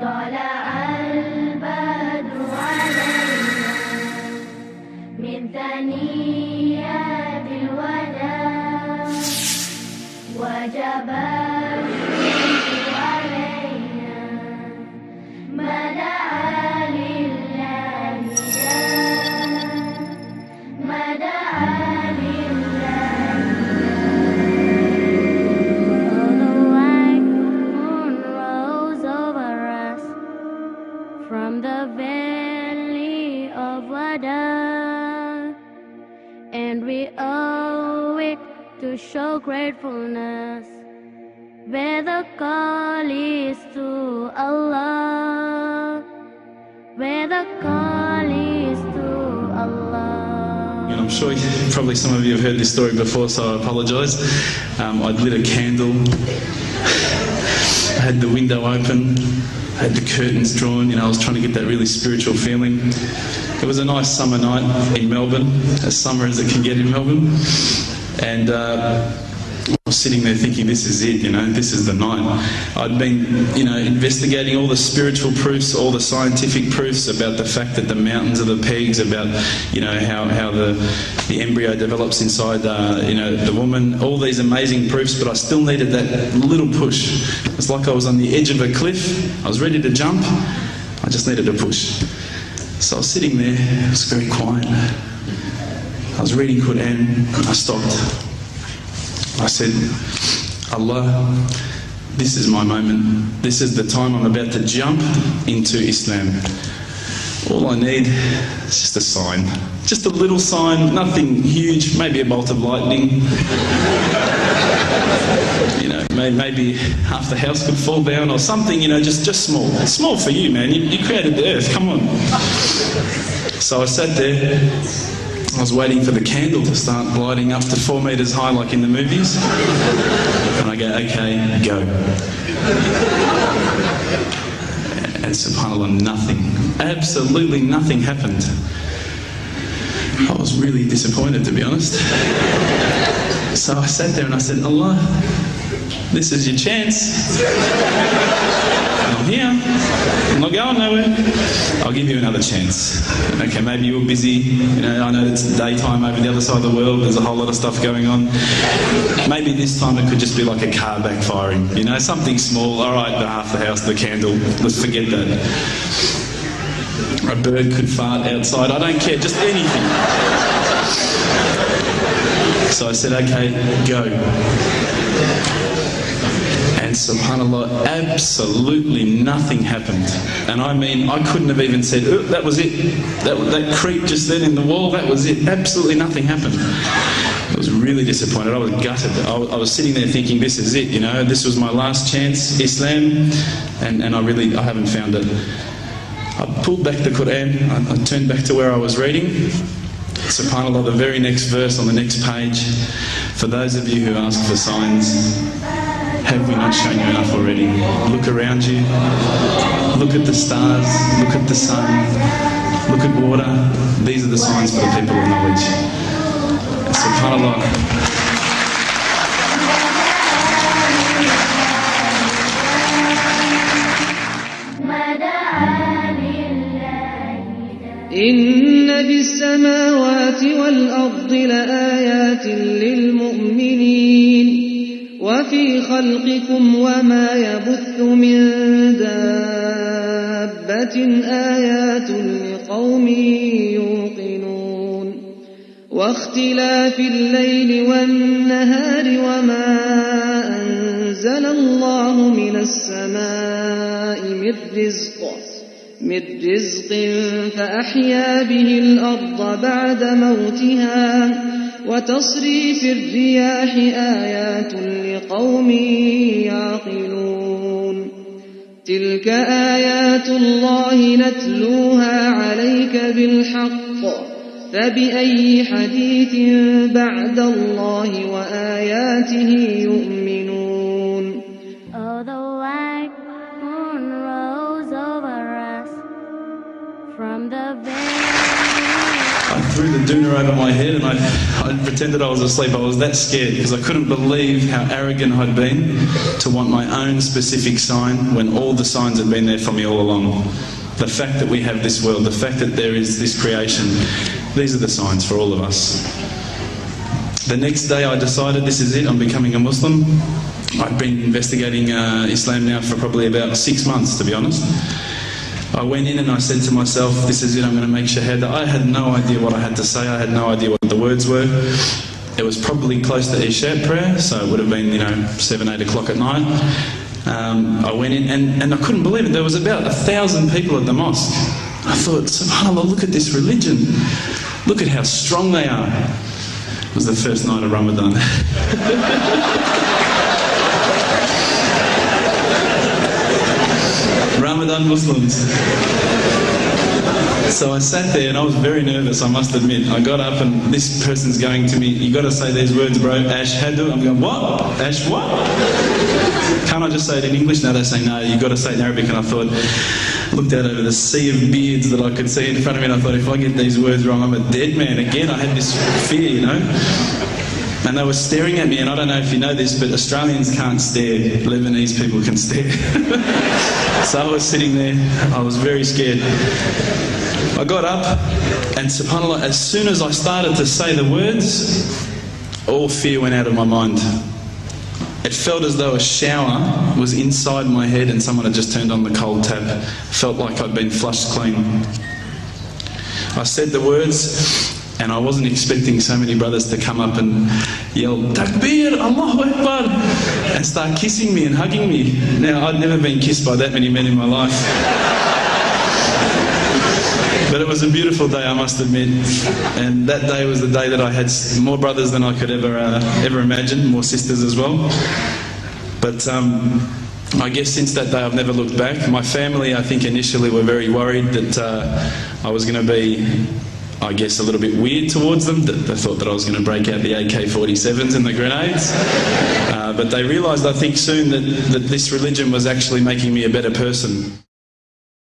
طلع البدر علينا من ثنيات الوداع وجب الشمس علينا ما دعا لله ما دعا لله. Although white moon rose over us from the valley of Wada, and we owe it to show gratefulness, where the call is to Allah, where the call is to Allah. And I'm sure probably some of you have heard this story before, so I apologise. I'd lit a candle, I had the window open, I had the curtains drawn, I was trying to get that really spiritual feeling. It was a nice summer night in Melbourne, as summer as it can get in Melbourne. And I was sitting there thinking, this is it, this is the night. I'd been, investigating all the spiritual proofs, all the scientific proofs about the fact that the mountains are the pegs, about, how the embryo develops inside, the woman, all these amazing proofs, but I still needed that little push. It's like I was on the edge of a cliff, I was ready to jump, I just needed a push. So I was sitting there, it was very quiet. I was reading Quran, I stopped. I said, Allah, this is my moment. This is the time I'm about to jump into Islam. All I need is just a sign. Just a little sign, nothing huge, maybe a bolt of lightning. Maybe half the house could fall down or something, just small. It's small for you, man. You created the earth, come on. So I sat there. I was waiting for the candle to start lighting up to 4 metres high like in the movies. And I go, okay, go. And subhanAllah, nothing. Absolutely nothing happened. I was really disappointed, to be honest. So I sat there and I said, Allah, this is your chance. I'm here. I'm not going nowhere. I'll give you another chance. Okay, maybe you were busy. I know it's daytime over the other side of the world. There's a whole lot of stuff going on. Maybe this time it could just be like a car backfiring. Something small. All right, half the house, the candle. Let's forget that. A bird could fart outside. I don't care. Just anything. So I said, okay, go. And subhanAllah, absolutely nothing happened. And I mean, I couldn't have even said, oh, that was it. That creep just then in the wall, that was it. Absolutely nothing happened. I was really disappointed. I was gutted. I was sitting there thinking, this is it, this was my last chance, Islam, and I haven't found it. I pulled back the Quran, I turned back to where I was reading. SubhanAllah, the very next verse on the next page, for those of you who ask for signs, have we not shown you enough already? Look around you, look at the stars, look at the sun, look at water. These are the signs for the people of knowledge. SubhanAllah. إن في السماوات والأرض لآيات للمؤمنين وفي خلقكم وما يبث من دابة آيات لقوم يوقنون واختلاف الليل والنهار وما أنزل الله من السماء من رزق فأحيا به الأرض بعد موتها وتصريف الرياح آيات لقوم يعقلون تلك آيات الله نتلوها عليك بالحق فبأي حديث بعد الله وآياته يؤمنون. Although white moon rose over us from the valley. I threw the doona over my head and I pretended I was asleep. I was that scared because I couldn't believe how arrogant I'd been to want my own specific sign when all the signs had been there for me all along. The fact that we have this world, the fact that there is this creation, these are the signs for all of us. The next day I decided this is it, I'm becoming a Muslim. I've been investigating Islam now for probably about 6 months, to be honest. I went in and I said to myself, this is it, I'm going to make shahada. I had no idea what I had to say, I had no idea what the words were. It was probably close to Isha prayer, so it would have been, 7, 8 o'clock at night. I went in and I couldn't believe it. There was about 1,000 people at the mosque. I thought, subhanAllah, look at this religion. Look at how strong they are. It was the first night of Ramadan. Ramadan Muslims. So I sat there and I was very nervous, I must admit. I got up and this person's going to me, you got to say these words, bro, ashhadu. I'm going, what? Ash what? Can't I just say it in English? No, they say, no, you got to say it in Arabic. And I thought, looked out over the sea of beards that I could see in front of me, and I thought, if I get these words wrong, I'm a dead man again. I had this fear, And they were staring at me, and I don't know if you know this, but Australians can't stare. Lebanese people can stare. So I was sitting there, I was very scared. I got up, and subhanAllah, as soon as I started to say the words, all fear went out of my mind. It felt as though a shower was inside my head and someone had just turned on the cold tap. Felt like I'd been flushed clean. I said the words, and I wasn't expecting so many brothers to come up and yell, Takbir, Allahu Akbar, and start kissing me and hugging me. Now, I'd never been kissed by that many men in my life. But it was a beautiful day, I must admit. And that day was the day that I had more brothers than I could ever imagine, more sisters as well. But I guess since that day I've never looked back. My family, I think, initially were very worried that I was going to be, I guess, a little bit weird towards them. They thought that I was going to break out the AK-47s and the grenades. But they realised, I think, soon that this religion was actually making me a better person.